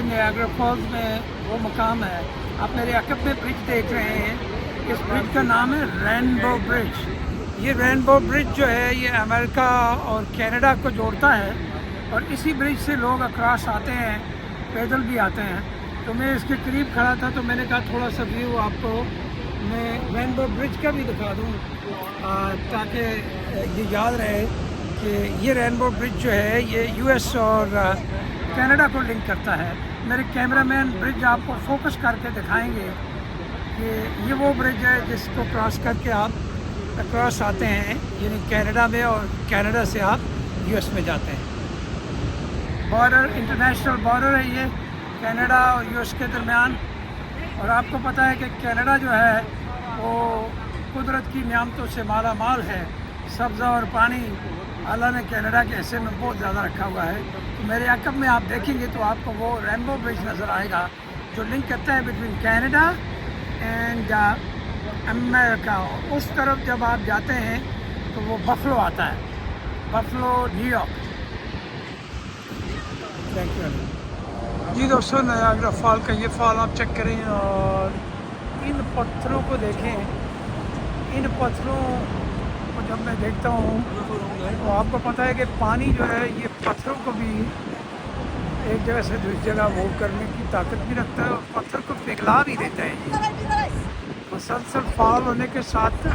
Niagara false में वो मुकाम है। आप मेरे अकब में ब्रिज देख रहे हैं। इस ब्रिज का नाम है रेनबो ब्रिज। ये रेनबो ब्रिज जो है ये अमेरिका और कनाडा को जोड़ता है और इसी ब्रिज से लोग अक्रॉस आते हैं, पैदल भी आते हैं। तो मैं इसके करीब खड़ा था तो मैंने कहा थोड़ा सा व्यू आपको मैं रेनबो ब्रिज का भी दिखा दूँ ताकि ये याद रहे कि ये रेनबो ब्रिज जो है ये यूएस और कनाडा को लिंक करता है। मेरे कैमरामैन ब्रिज आपको फोकस करके दिखाएंगे कि ये वो ब्रिज है जिसको क्रॉस करके आप क्रॉस आते हैं, यानी कनाडा में, और कनाडा से आप यूएस में जाते हैं। बॉर्डर, इंटरनेशनल बॉर्डर है ये कनाडा और यूएस के दरमियान। और आपको पता है कि कनाडा जो है वो कुदरत की नियामतों से माला माल है। सब्ज़ा और पानी अल्लाह ने कनाडा के हिस्से में बहुत ज़्यादा रखा हुआ है। तो मेरे अकब में आप देखेंगे तो आपको वो रेनबो ब्रिज नज़र आएगा जो लिंक करता है बिटवीन कनाडा एंड अमेरिका। उस तरफ जब आप जाते हैं तो वो बफलो आता है, बफलो, न्यूयॉर्क। थैंक यू जी दोस्तों, नायग्रा फॉल का ये फॉल आप चेक करें और इन पत्थरों को देखें। इन पत्थरों को जब मैं देखता हूँ तो आपको पता है कि पानी जो है ये पत्थरों को भी एक जगह से दूसरी जगह मूव करने की ताकत भी रखता है और पत्थर को पिघला भी देता है। ये मुसलसल फॉल होने के साथ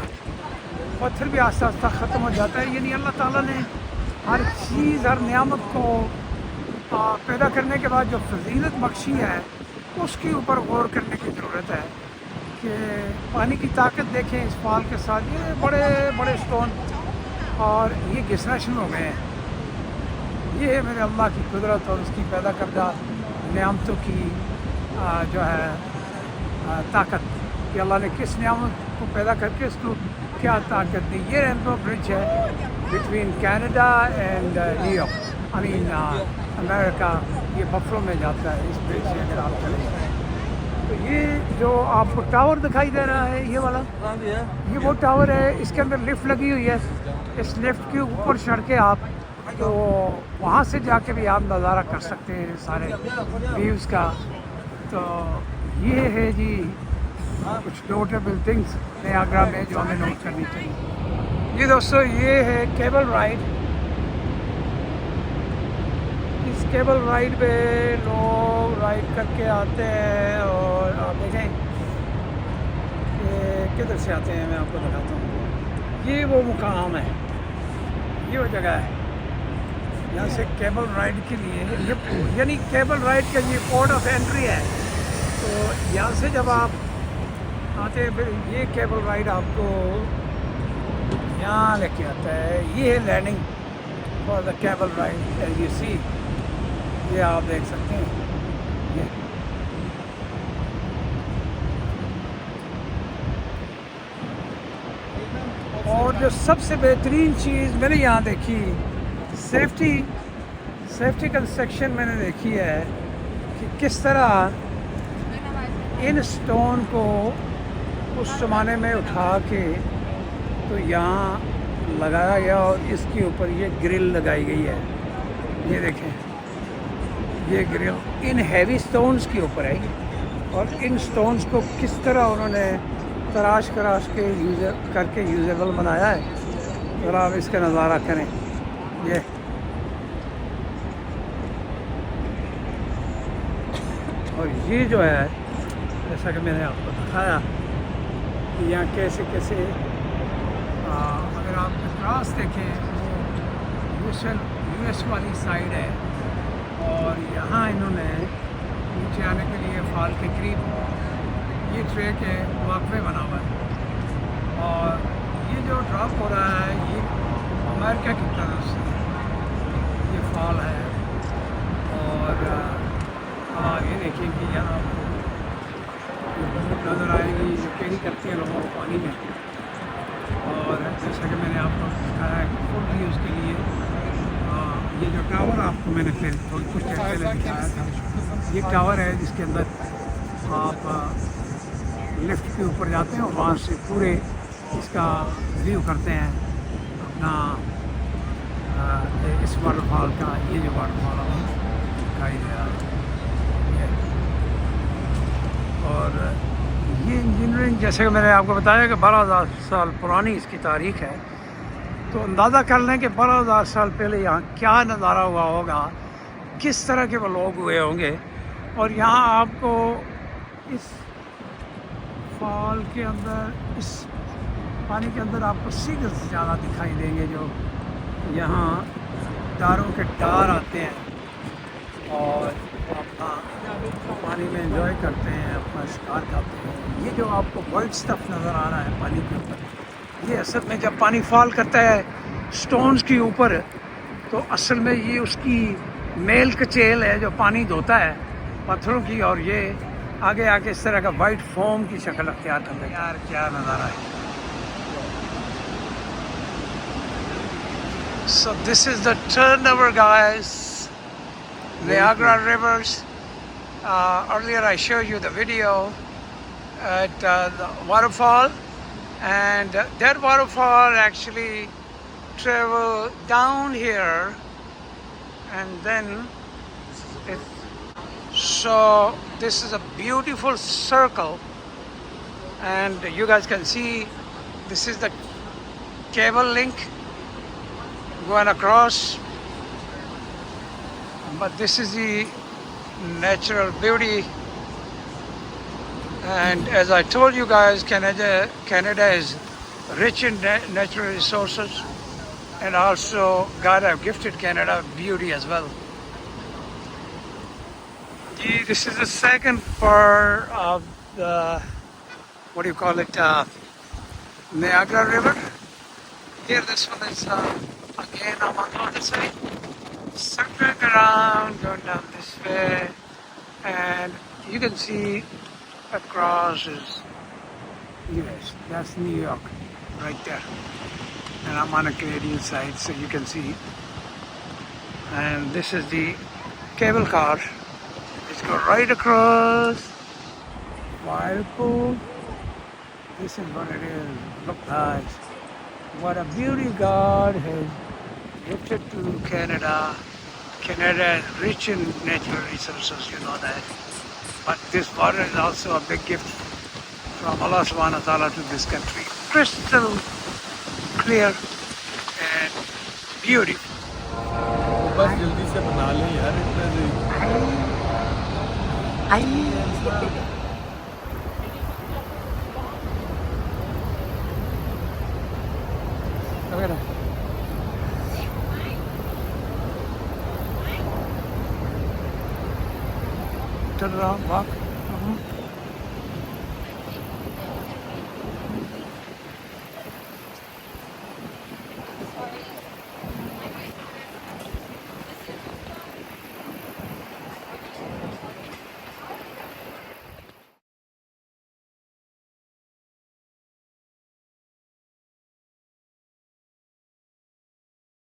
पत्थर भी आस्ता आस्ता ख़त्म हो जाता है। यानी अल्लाह ताला ने हर चीज़, हर नियामत को पैदा करने के बाद जो फजीलत बख्शी है उसके ऊपर गौर करने की ज़रूरत है कि पानी की ताकत देखें इस फॉल के साथ। ये बड़े बड़े स्टोन और ये घिसना शुरू हो गए हैं। ये है मेरे अल्लाह की कुदरत और उसकी पैदा करदा नियामतों की जो है ताकत कि अल्लाह ने किस नियामत को पैदा करके इसको क्या ताकत दी। ये रेनबो ब्रिज है between Canada and New York, I mean America. ये बफलो में जाता है इस ब्रिज से अगर आप चलें तो। ये जो आपको टावर दिखाई दे रहा है ये वाला, ये वो टावर है। इसके अंदर लिफ्ट लगी हुई है। इस लिफ्ट के ऊपर चढ़ के आप तो वहाँ से जाके भी आप नज़ारा कर सकते हैं सारे व्यूज़ का। तो ये है जी कुछ नोटेबल थिंग्स नायग्रा में जो हमें नोट करनी चाहिए। ये दोस्तों ये है केबल राइड। इस केबल राइड पे लोग राइड करके आते हैं और आप देखें कि किधर से आते हैं, मैं आपको दिखाता हूँ। ये वो मुकाम है, ये वो जगह है यहाँ से केबल राइड के लिए, ये यानी केबल राइड का ये पोर्ट ऑफ एंट्री है। तो यहाँ से जब आप आते हैं फिर ये केबल राइड आपको यहाँ लेके आता है। ये है landing for the cable ride as you see. ये आप देख सकते हैं ये। और जो सबसे बेहतरीन चीज़ मैंने यहाँ देखी, सेफ्टी कंस्ट्रक्शन मैंने देखी है कि किस तरह इन स्टोन को उस ज़माने में उठा के तो यहाँ लगाया गया और इसके ऊपर ये ग्रिल लगाई गई है। ये देखें, ये ग्रिल इन हैवी स्टोन्स के ऊपर है और इन स्टोन्स को किस तरह उन्होंने तराश के यूजेबल बनाया है। अगर आप इसका नज़ारा करें, ये और ये जो है जैसा कि मैंने आपको दिखाया कि यहाँ कैसे कैसे अगर आप क्रॉस देखें वो यूएस वाली साइड है और यहाँ इन्होंने नीचे आने के लिए फॉल के करीब ये ट्रैक है, वॉकवे बना हुआ है। और ये जो ड्रॉप हो रहा है ये अमेरिका की तरफ से ये फॉल है। और ये देखिए कि यहाँ बोट नज़र आएगी जो कैरी करती है लोगों को पानी में। और जैसा कि मैंने आपको दिखाया है फुट यूज़ के लिए ये जो टावर आपको मैंने फिर कुछ टाइम पहले दिखाया था, ये टावर है जिसके अंदर आप लिफ्ट के ऊपर जाते हैं और वहाँ से पूरे इसका व्यू करते हैं अपना इस वाटरफॉल का। ये जो वाटरफॉल दिखाई दे रहा है बिल्डिंग जैसे कि मैंने आपको बताया कि 12,000 साल पुरानी इसकी तारीख है, तो अंदाज़ा कर लें कि 12,000 साल पहले यहाँ क्या नज़ारा हुआ होगा, किस तरह के वो लोग हुए होंगे। और यहाँ आपको इस फॉल के अंदर, इस पानी के अंदर आपको सीगल्स ज़्यादा दिखाई देंगे, जो यहाँ तारों के टार आते हैं और अपना पानी में एंजॉय करते हैं, अपना शिकार करते हैं। ये जो आपको वाइट स्टफ नज़र आ रहा है पानी के ऊपर, ये असल में जब पानी फॉल करता है स्टोन्स के ऊपर, तो असल में ये उसकी मेल कचेल है जो पानी धोता है पत्थरों की, और ये आगे आके इस तरह का वाइट फोम की शक्ल अख्तियार करता है। यार क्या नज़ारा है। So this is the turnover, guys. Niagara Rivers. Earlier I showed you the video at the waterfall, and that waterfall actually travel down here, and then so this is a beautiful circle, and you guys can see this is the cable link going across, but this is the natural beauty. And as I told you guys, Canada is rich in natural resources, and also God have gifted Canada beauty as well. This is the second part of the, what do you call it, Niagara River. Here this one is again I'm on the other side, circling around, going down this way, and you can see across is US. That's New York right there, and I'm on a Canadian side, so you can see. And this is the cable car. It's go right across. Whirlpool. This is what it is. Look, guys, what a beauty God has gifted to Canada. Canada is rich in natural resources, you know that. But this water is also a big gift from Allah subhanahu wa ta'ala to this country. Crystal clear and beautiful. बस जल्दी से बना लें यार, इतना Turn around, walk.